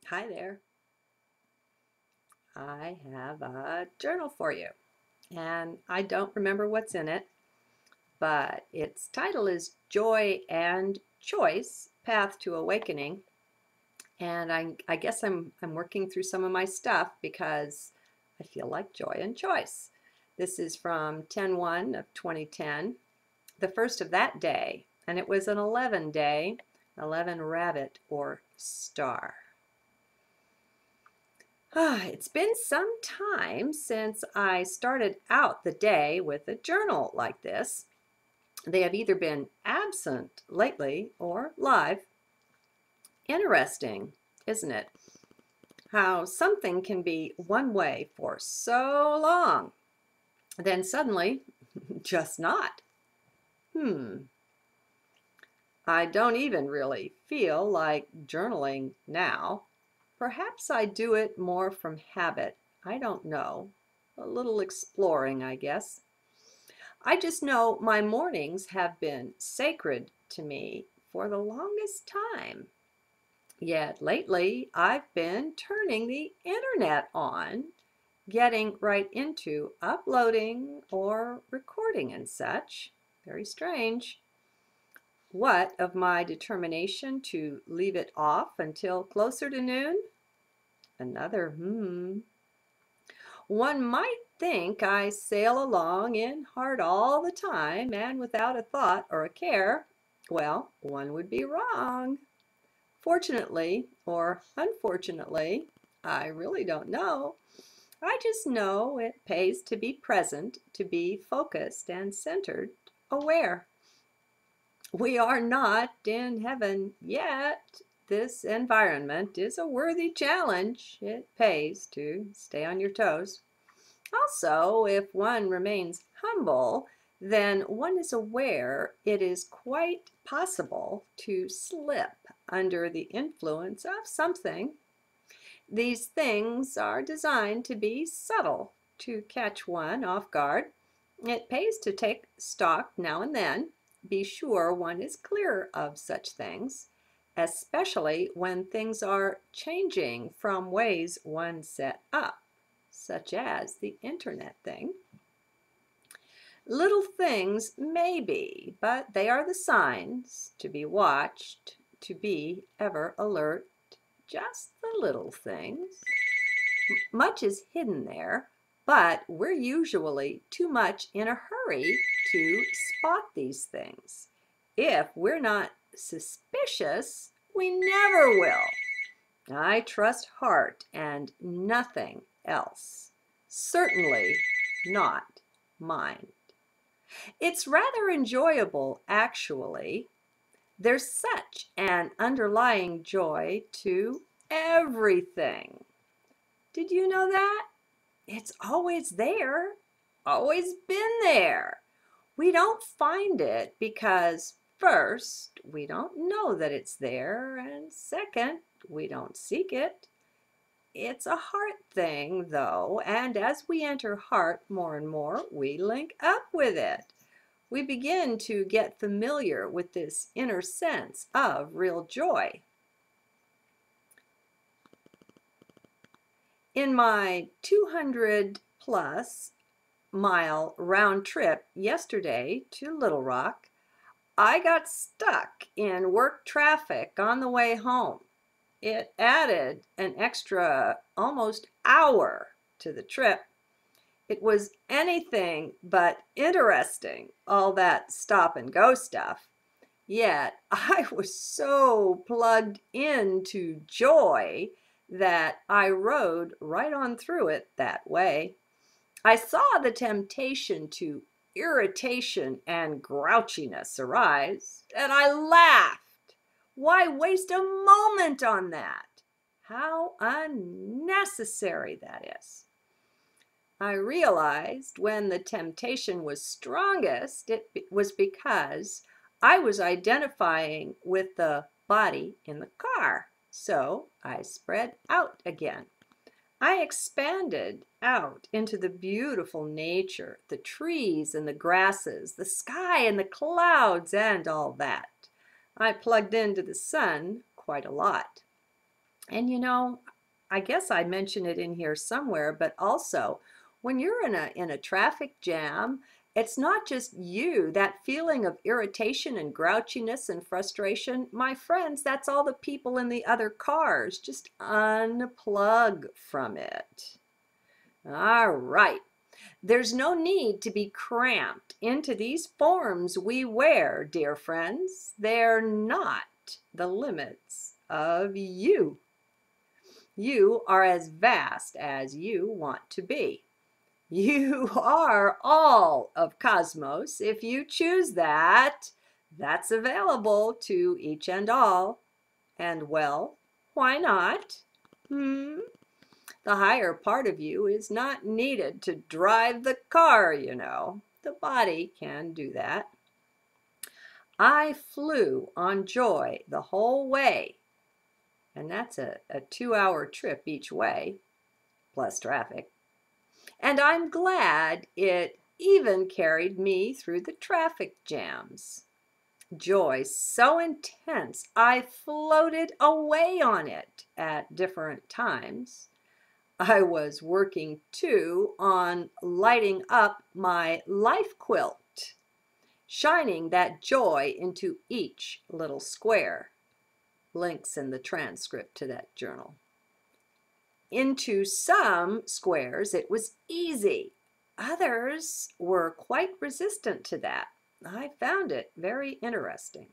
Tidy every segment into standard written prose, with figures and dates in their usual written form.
Hi there. I have a journal for you, and I don't remember what's in it, but its title is Joy and Choice: Path to Awakening. And I guess I'm working through some of my stuff because I feel like joy and choice. This is from 10/1 of 2010, the first of that day, and it was an 11 day, 11 rabbit or star. It's been some time since I started out the day with a journal like this. They have either been absent lately or live. Interesting, isn't it? How something can be one way for so long, then suddenly just not. Hmm, I don't even really feel like journaling now. Perhaps I do it more from habit. I don't know. A little exploring, I guess. I just know my mornings have been sacred to me for the longest time. Yet lately, I've been turning the internet on, getting right into uploading or recording and such. Very strange. What of my determination to leave it off until closer to noon? Another One might think I sail along in heart all the time and without a thought or a care. Well, one would be wrong. Fortunately, or unfortunately, I really don't know. I just know it pays to be present, to be focused and centered, aware. We are not in heaven yet. This environment is a worthy challenge. It pays to stay on your toes. Also, if one remains humble, then one is aware it is quite possible to slip under the influence of something. These things are designed to be subtle, to catch one off guard. It pays to take stock now and then, be sure one is clear of such things, especially when things are changing from ways one set up, such as the internet thing. Little things maybe, but they are the signs to be watched, to be ever alert. Just the little things. Much is hidden there, but we're usually too much in a hurry to spot these things. If we're not suspicious, we never will. I trust heart and nothing else. Certainly not mind. It's rather enjoyable, actually. There's such an underlying joy to everything. Did you know that? It's always there, always been there. We don't find it because, first, we don't know that it's there, and second, we don't seek it. It's a heart thing, though, and as we enter heart more and more, we link up with it. We begin to get familiar with this inner sense of real joy. In my 200 plus mile round trip yesterday to Little Rock, I got stuck in work traffic on the way home. It added an extra almost hour to the trip. It was anything but interesting, all that stop and go stuff. Yet I was so plugged into joy that I rode right on through it that way. I saw the temptation to irritation and grouchiness arise, and I laughed. Why waste a moment on that? How unnecessary that is. I realized when the temptation was strongest, it was because I was identifying with the body in the car. So I spread out again. I expanded out into the beautiful nature, the trees and the grasses, the sky and the clouds and all that. I plugged into the sun quite a lot. And I guess I mentioned it in here somewhere, but also when you're in a traffic jam, it's not just you, that feeling of irritation and grouchiness and frustration. My friends, that's all the people in the other cars. Just unplug from it. All right. There's no need to be cramped into these forms we wear, dear friends. They're not the limits of you. You are as vast as you want to be. You are all of cosmos if you choose that. That's available to each and all. And well, why not? Hmm? The higher part of you is not needed to drive the car. The body can do that. I flew on joy the whole way, and that's a 2-hour trip each way, plus traffic. And I'm glad it even carried me through the traffic jams. Joy so intense, I floated away on it at different times. I was working too on lighting up my life quilt, shining that joy into each little square. Links in the transcript to that journal. Into some squares it was easy. Others were quite resistant to that. I found it very interesting.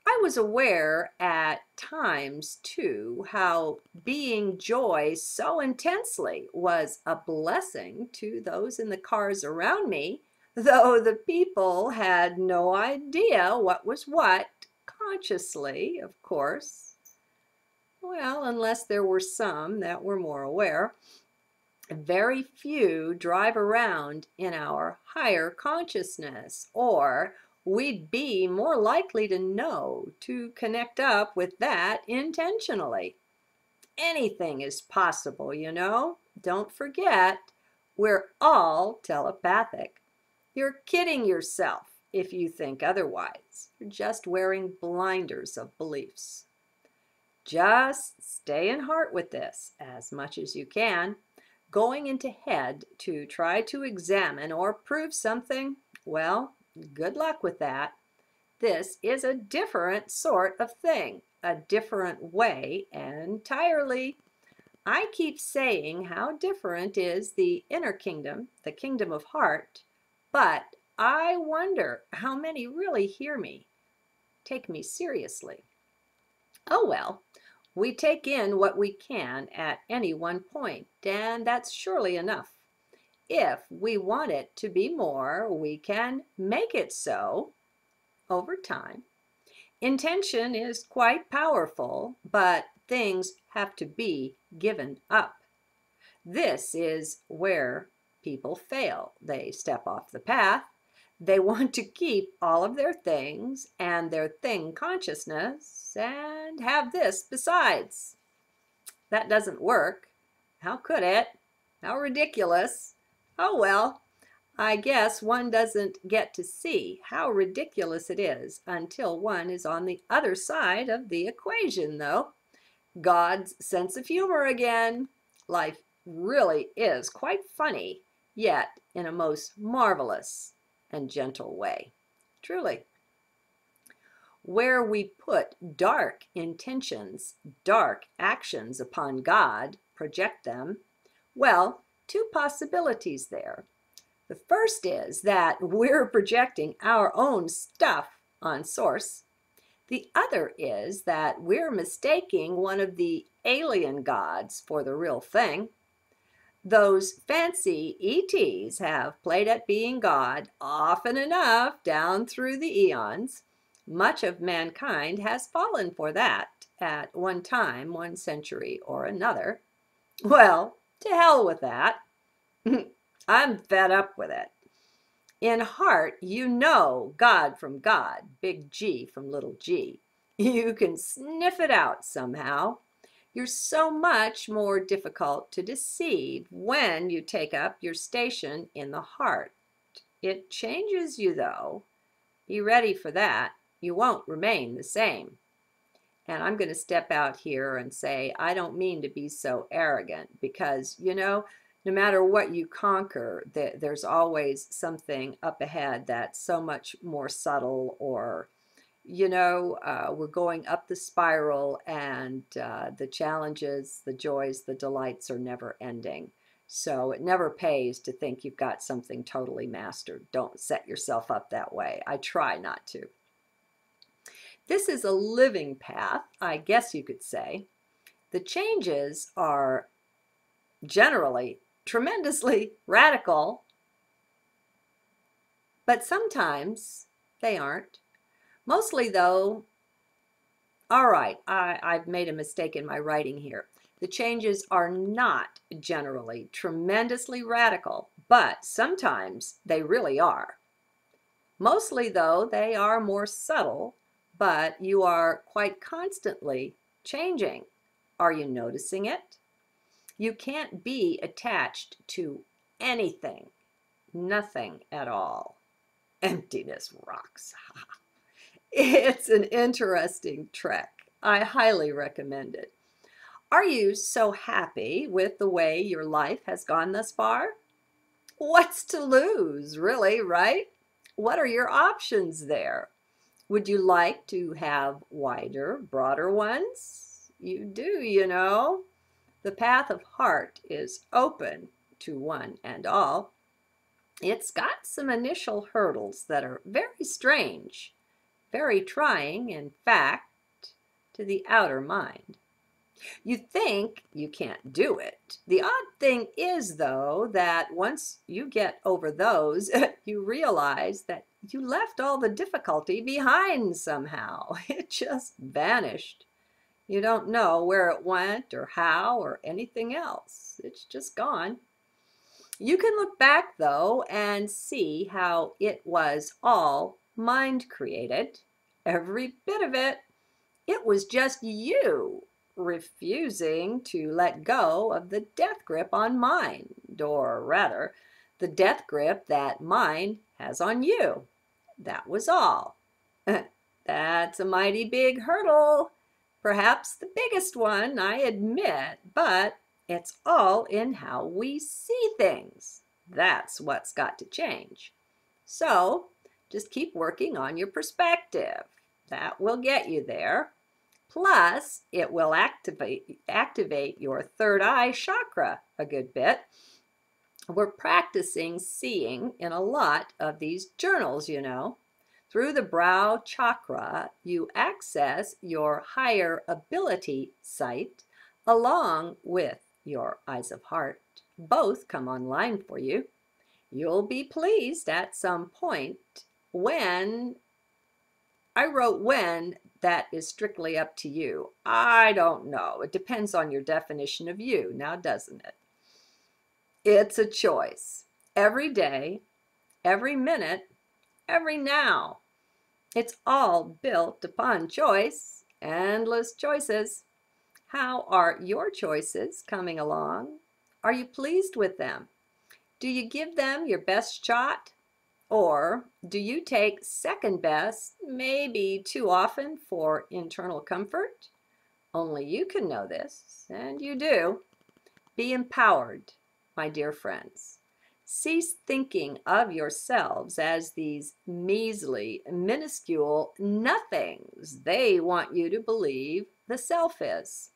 I was aware at times, too, how being joy so intensely was a blessing to those in the cars around me, though the people had no idea what was what, consciously, of course. Well, unless there were some that were more aware. Very few drive around in our higher consciousness, or we'd be more likely to know to connect up with that intentionally. Anything is possible. Don't forget, we're all telepathic. You're kidding yourself if you think otherwise. You're just wearing blinders of beliefs. Just stay in heart with this as much as you can. Going into head to try to examine or prove something, well, good luck with that. This is a different sort of thing, a different way entirely. I keep saying how different is the inner kingdom, the kingdom of heart, but I wonder how many really hear me, take me seriously. Oh well, we take in what we can at any one point, and that's surely enough. If we want it to be more, we can make it so over time. Intention is quite powerful, but things have to be given up. This is where people fail. They step off the path. They want to keep all of their things and their thing consciousness and have this besides. That doesn't work. How could it? How ridiculous. Oh well, I guess one doesn't get to see how ridiculous it is until one is on the other side of the equation, though. God's sense of humor again. Life really is quite funny, yet in a most marvelous and gentle way. Truly. Where we put dark intentions, dark actions upon God, project them, well, two possibilities there. The first is that we're projecting our own stuff on Source. The other is that we're mistaking one of the alien gods for the real thing. Those fancy ETs have played at being God often enough down through the eons. Much of mankind has fallen for that at one time, one century or another. Well, to hell with that. I'm fed up with it. In heart, you know God from God, big G from little g. You can sniff it out somehow. You're so much more difficult to deceive when you take up your station in the heart. It changes you, though. Be ready for that. You won't remain the same. And I'm going to step out here and say, I don't mean to be so arrogant because, you know, no matter what you conquer, there's always something up ahead that's so much more subtle, or, you know, we're going up the spiral, and the challenges, the joys, the delights are never ending. So it never pays to think you've got something totally mastered. Don't set yourself up that way. I try not to. This is a living path, I guess you could say. The changes are generally tremendously radical, but sometimes they aren't. Mostly, though, all right, I've made a mistake in my writing here. The changes are not generally tremendously radical, but sometimes they really are. Mostly, though, they are more subtle, but you are quite constantly changing. Are you noticing it? You can't be attached to anything, nothing at all. Emptiness rocks. It's an interesting trek. I highly recommend it. Are you so happy with the way your life has gone thus far? What's to lose, really, right? What are your options there? Would you like to have wider, broader ones? You do, you know. The path of heart is open to one and all. It's got some initial hurdles that are very strange, very trying, in fact, to the outer mind. You think you can't do it. The odd thing is, though, that once you get over those, you realize that you left all the difficulty behind somehow. It just vanished. You don't know where it went or how or anything else. It's just gone. You can look back, though, and see how it was all mind created. Every bit of it. It was just you refusing to let go of the death grip on mind, or rather, the death grip that mind has on you. That was all. That's a mighty big hurdle. Perhaps the biggest one, I admit, but it's all in how we see things. That's what's got to change. So just keep working on your perspective. That will get you there. Plus, it will activate your third eye chakra a good bit. We're practicing seeing in a lot of these journals, you know. Through the brow chakra, you access your higher ability sight along with your eyes of heart. Both come online for you. You'll be pleased at some point. When I wrote when, that is strictly up to you. I don't know. It depends on your definition of you, now doesn't it? It's a choice. Every day, every minute, every now. It's all built upon choice, endless choices. How are your choices coming along? Are you pleased with them? Do you give them your best shot? Or do you take second best, maybe too often for internal comfort? Only you can know this, and you do. Be empowered, my dear friends. Cease thinking of yourselves as these measly, minuscule nothings they want you to believe the self is.